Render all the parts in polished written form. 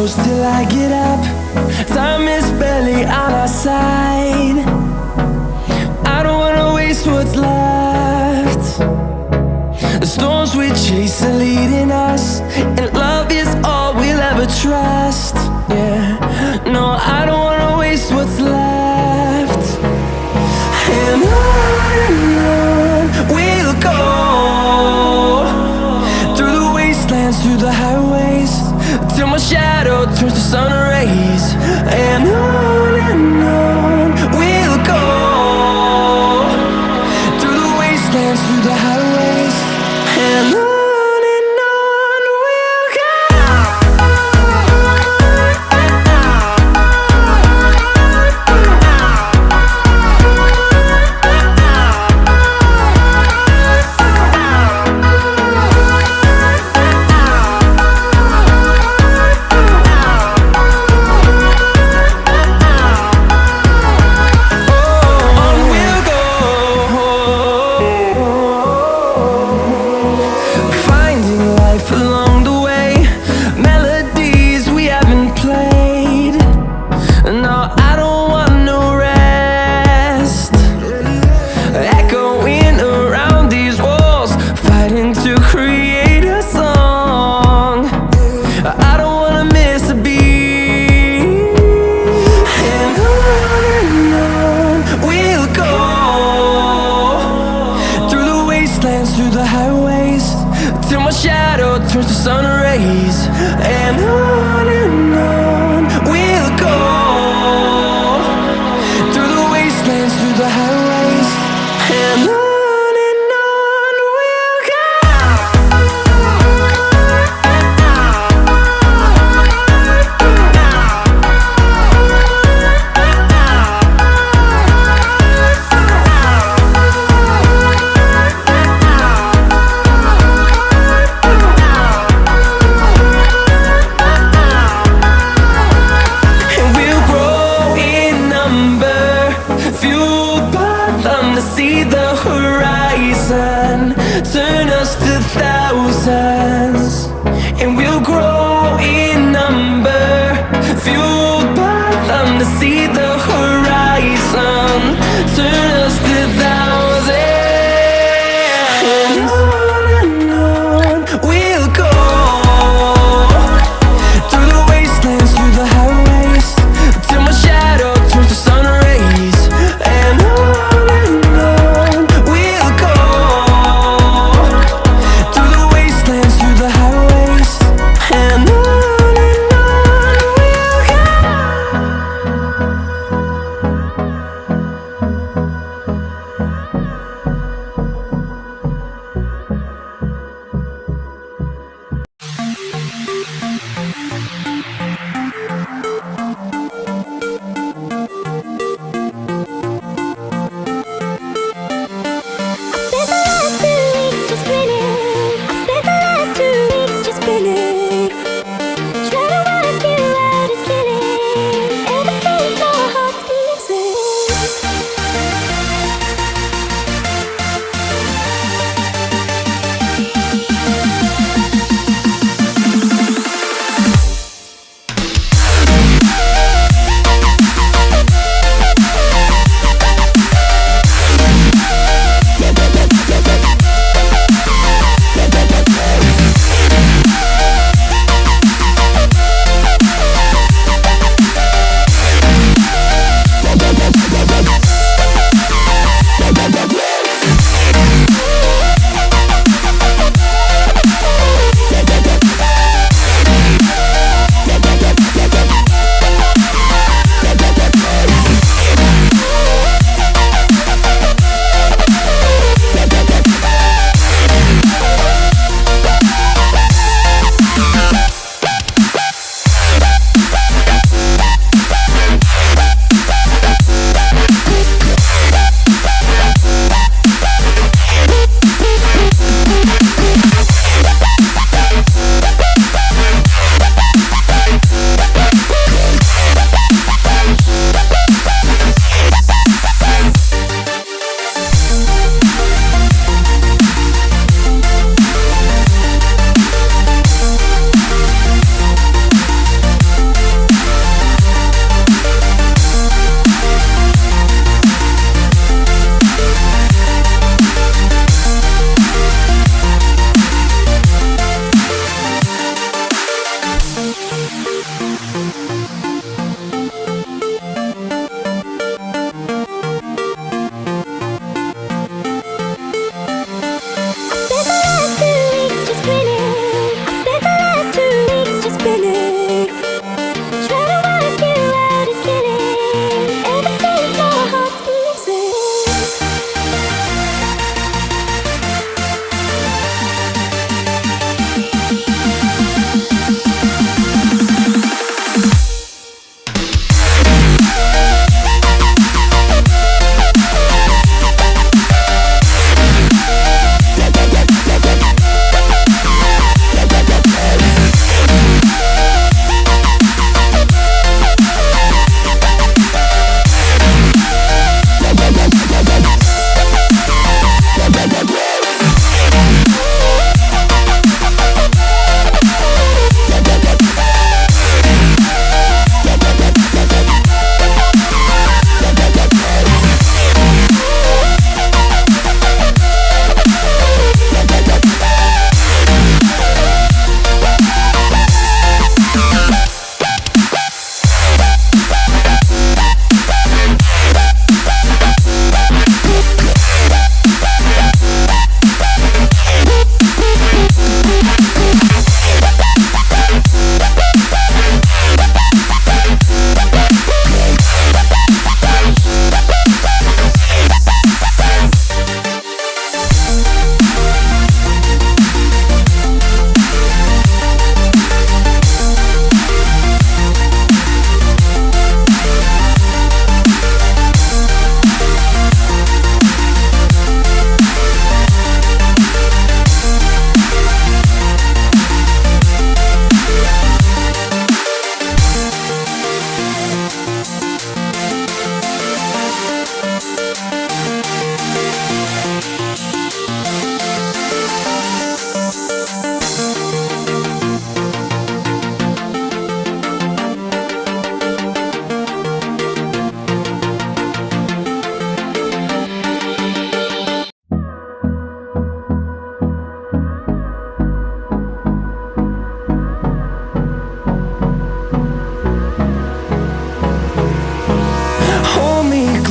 close till I get up. Time is barely on our side. I don't wanna waste what's left. The storms we chase are leading us, and love is all we'll ever trust. Yeah, no, I don't wanna waste what's left. And on we'll go, through the wastelands, through the highways, till my shadow turns to sun rays. And on we'll go, through the wastelands, through the highways, and on. Through the highways, till my shadow turns to sun rays. And on we'll go, through the wastelands, through the highways, and on. See the horizon turn us to thousands, and we'll grow in number, fueled by them to see the horizon turn us to thousands. And on we'll go, through the wastelands, through the highways, till my shadow turns to sun rays. And on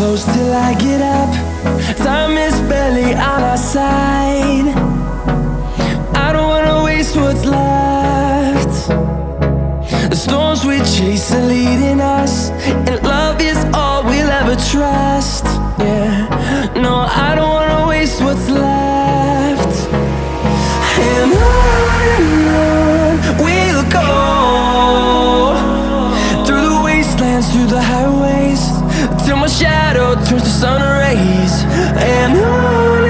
close till I get up. Time is barely on our side. I don't wanna waste what's left. The storms we chase are leading us, and love is all we'll ever trust. Yeah, no, I don't wanna waste what's left. And on we'll go, through the wastelands, through the highways, till my shadow turns to sun rays. And on